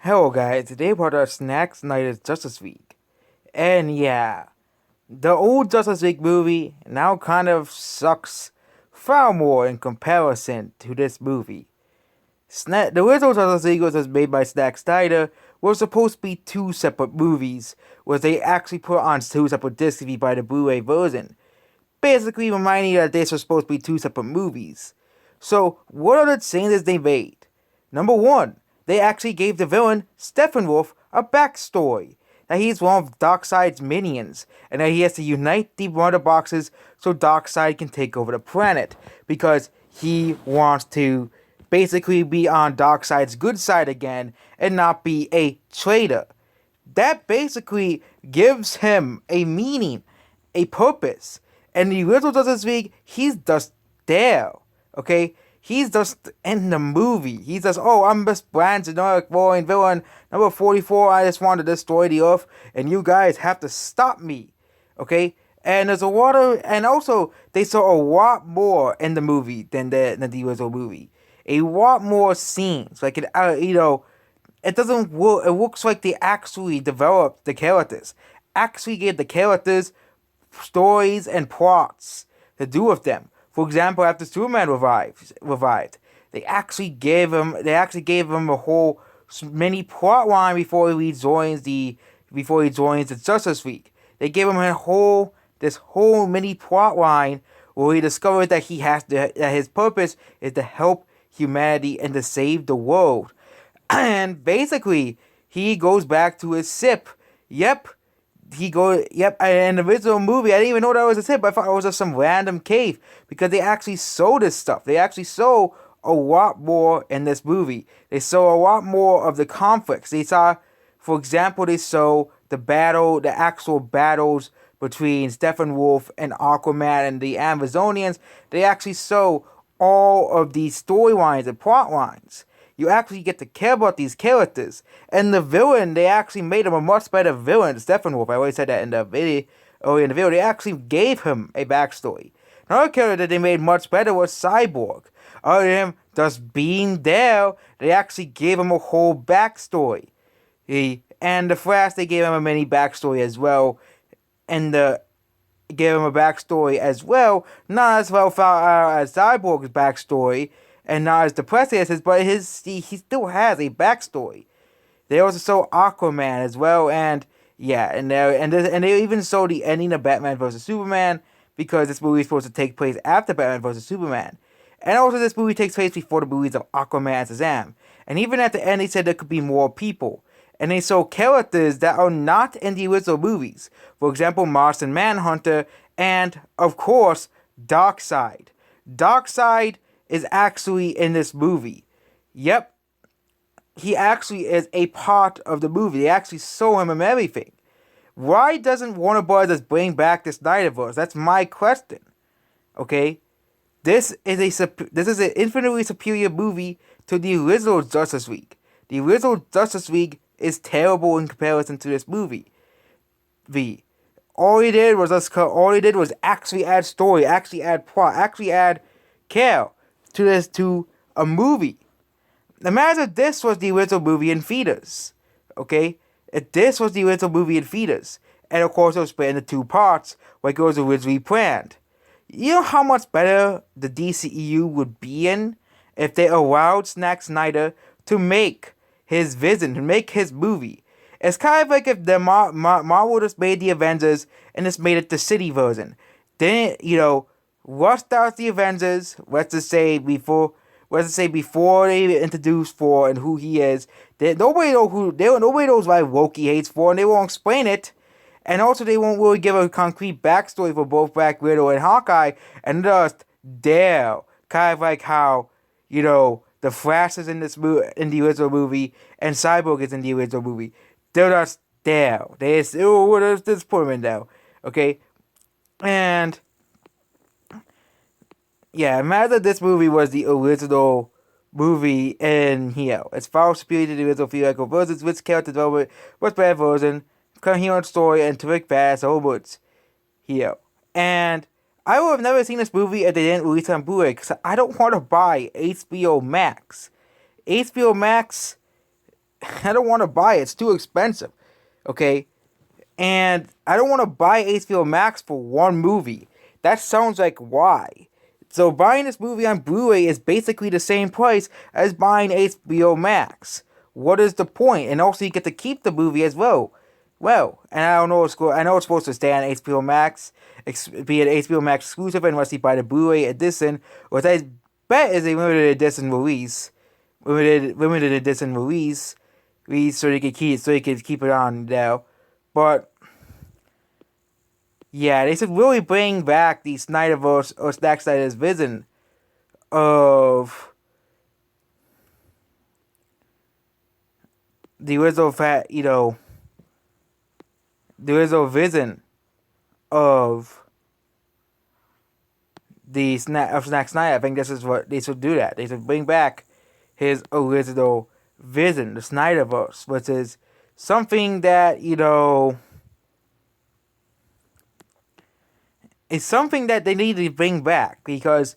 Hello guys, today we're about Zack Snyder's Justice League. And yeah, the old Justice League movie now kind of sucks far more in comparison to this movie. The original Justice League was made by Zack Snyder, was supposed to be two separate movies, where they actually put on two separate discs if you buy the Blu-ray version. Basically reminding you that this was supposed to be two separate movies. So, what are the changes they made? Number one, they actually gave the villain, Steppenwolf, a backstory. That he's one of Darkseid's minions, and that he has to unite the Wonder Boxes so Darkseid can take over the planet, because he wants to basically be on Darkseid's good side again, and not be a traitor. That basically gives him a meaning, a purpose. And the original Justice League, he's just there, okay? He's just in the movie. He's just, oh, I'm just Brand's generic boring villain, number 44, I just want to destroy the Earth, and you guys have to stop me, okay? And there's a lot of, and also, they saw a lot more in the movie than the original movie. A lot more scenes, like, it doesn't work, it looks like they actually developed the characters. Actually gave the characters stories and plots to do with them. For example, after Superman revived, they actually gave him a whole mini plot line before he joins the Justice League. They gave him this whole mini plot line where he discovers that that his purpose is to help humanity and to save the world. And basically, he goes back to his ship. Yep, in the original movie, I didn't even know that was a tip. I thought it was just some random cave because they actually show this stuff. They actually show a lot more in this movie. They show a lot more of the conflicts. They saw, for example, they show the actual battles between Steppenwolf and Aquaman and the Amazonians. They actually show all of these storylines and plot lines. You actually get to care about these characters. And the villain, they actually made him a much better villain. Steppenwolf, I already said that in the video. Earlier in the video, they actually gave him a backstory. Another character that they made much better was Cyborg. Other than him just being there, they actually gave him a whole backstory. And the Flash, they gave him a mini backstory as well. And gave him a backstory as well. Not as well as Cyborg's backstory. And not as depressing as his, but he still has a backstory. They also show Aquaman as well, and yeah, and they even show the ending of Batman vs Superman because this movie is supposed to take place after Batman vs Superman, and also this movie takes place before the movies of Aquaman and Shazam. And even at the end, they said there could be more people, and they show characters that are not in the original movies. For example, Martian Manhunter, and of course, Darkseid. Darkseid is actually in this movie. Yep, he actually is a part of the movie. They actually show him and everything. Why doesn't Warner Bros. Bring back the Snyderverse? That's my question. Okay, this is an infinitely superior movie to the original Justice League. The original Justice League is terrible in comparison to this movie. All he did was actually add story, actually add plot, actually add care to a movie. Imagine if this was the original movie in theaters. Okay? If this was the original movie in theaters. And of course it was split into two parts like it was originally planned. You know how much better the DCEU would be in if they allowed Zack Snyder to make his vision, to make his movie. It's kind of like if the Marvel just made the Avengers and just made it the city version. Then, rushed out the Avengers, let's just say before they introduce Thor and who he is. Nobody knows why Loki hates Thor, and they won't explain it. And also, they won't really give a concrete backstory for both Black Widow and Hawkeye, and just there, kind of like how the Flash is in in the original movie, and Cyborg is in the original movie. They're just there. Let's put them in there, okay? And yeah, imagine this movie was the original movie in here. It's far superior to the original theatrical versions, which character development was better version, coherent story, and terrific fast overwords here. And I would have never seen this movie if they didn't release it on Blu-ray, because I don't want to buy HBO Max. HBO Max I don't want to buy it. It's too expensive. Okay, and I don't want to buy HBO Max for one movie. That sounds like why. So buying this movie on Blu-ray is basically the same price as buying HBO Max. What is the point? And also you get to keep the movie as well. Well, and I don't know what's I know it's supposed to stay on HBO Max, be an HBO Max exclusive unless you buy the Blu-ray edition, which I bet is a limited edition release, limited edition release, so you can keep it on now. But yeah, they should really bring back the Snyderverse or Zack Snyder's vision of the original the original vision of Zack Snyder. I think this is what they should do. That they should bring back his original vision, the Snyderverse, which is something that it's something that they need to bring back because,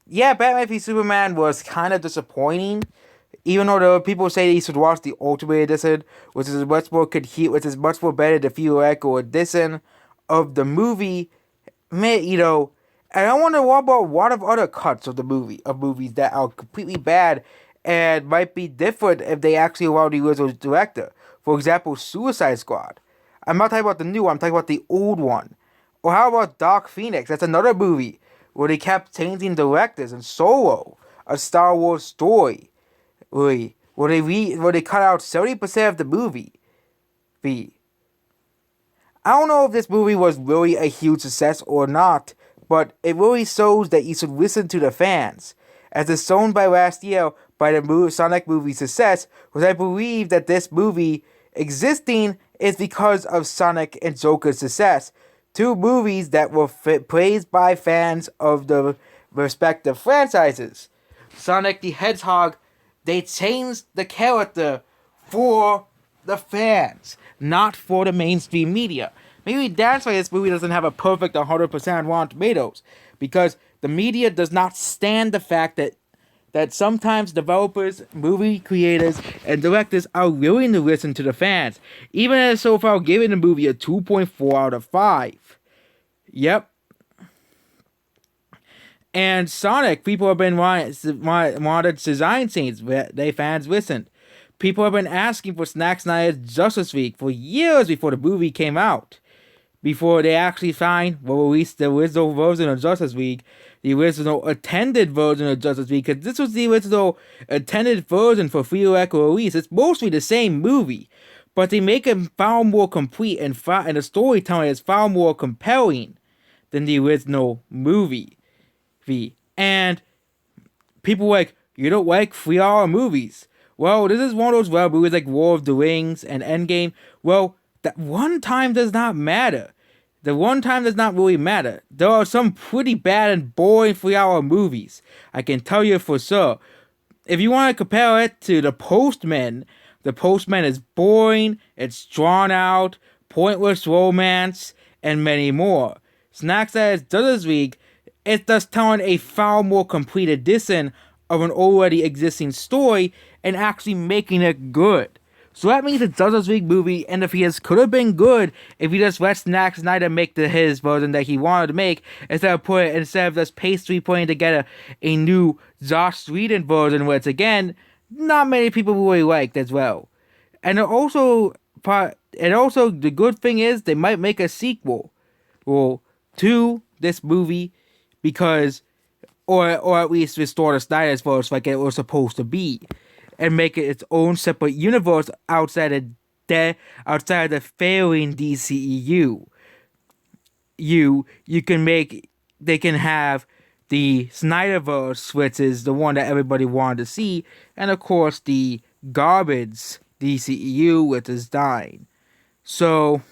yeah, Batman v Superman was kind of disappointing. Even though the people say you should watch the Ultimate Edition, which is much more better the theoretical edition of the movie, and I wonder what about a lot of other cuts of movies that are completely bad and might be different if they actually allow the original director. For example, Suicide Squad. I'm not talking about the new one, I'm talking about the old one. Or how about Dark Phoenix? That's another movie where they kept changing directors and Solo, a Star Wars story, really, where they cut out 70% of the movie. I don't know if this movie was really a huge success or not, but it really shows that you should listen to the fans. As is shown by last year by the Sonic movie's success, was I believe that this movie existing is because of Sonic and Joker's success. Two movies that were praised by fans of the respective franchises. Sonic the Hedgehog, they changed the character for the fans, not for the mainstream media. Maybe that's why this movie doesn't have a perfect 100% on Rotten Tomatoes, because the media does not stand the fact that sometimes developers, movie creators, and directors are willing to listen to the fans, even as so far giving the movie a 2.4 out of 5. Yep. And Sonic, people have been wanted design scenes where they fans listened. People have been asking for Zack Snyder's Justice League for years before the movie came out. Before they actually released the original version of Justice League, the original attended version of Justice League, because this was the original attended version for theatrical release. It's mostly the same movie, but they make it far more complete and the storytelling is far more compelling than the original movie. And people were like, you don't like 3-hour movies. Well, this is one of those rare movies like War of the Rings and Endgame. Well, that one time does not matter. The one time does not really matter. There are some pretty bad and boring 3-hour movies. I can tell you for sure. If you want to compare it to The Postman is boring, it's drawn out, pointless romance, and many more. Zack Snyder's Justice League is thus telling a far more complete edition of an already existing story and actually making it good. So that means the Justice League movie, and if he could have been good if he just let Zack Snyder make his version that he wanted to make, instead of just putting together a new Joss Whedon version, which again, not many people really liked as well. And also the good thing is they might make a sequel, to this movie, because or at least restore the Snyder's verse like it was supposed to be, and make it its own separate universe outside of the failing DCEU. They can have the Snyderverse, which is the one that everybody wanted to see, and of course the garbage DCEU, which is dying. So,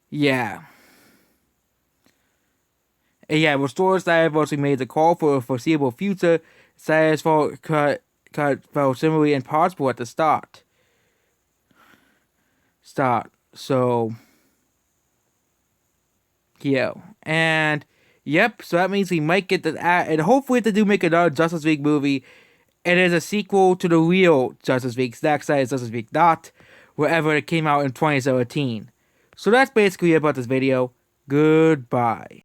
yeah. And yeah, restore Snyderverse, we made the call for a foreseeable future. Snyder's fault cut felt similarly impossible at the start. So, yeah. And, yep, so that means we might get and hopefully if they do make another Justice League movie, It is a sequel to the real Justice League, Zack Snyder's Justice League, not wherever it came out in 2017. So that's basically about this video. Goodbye.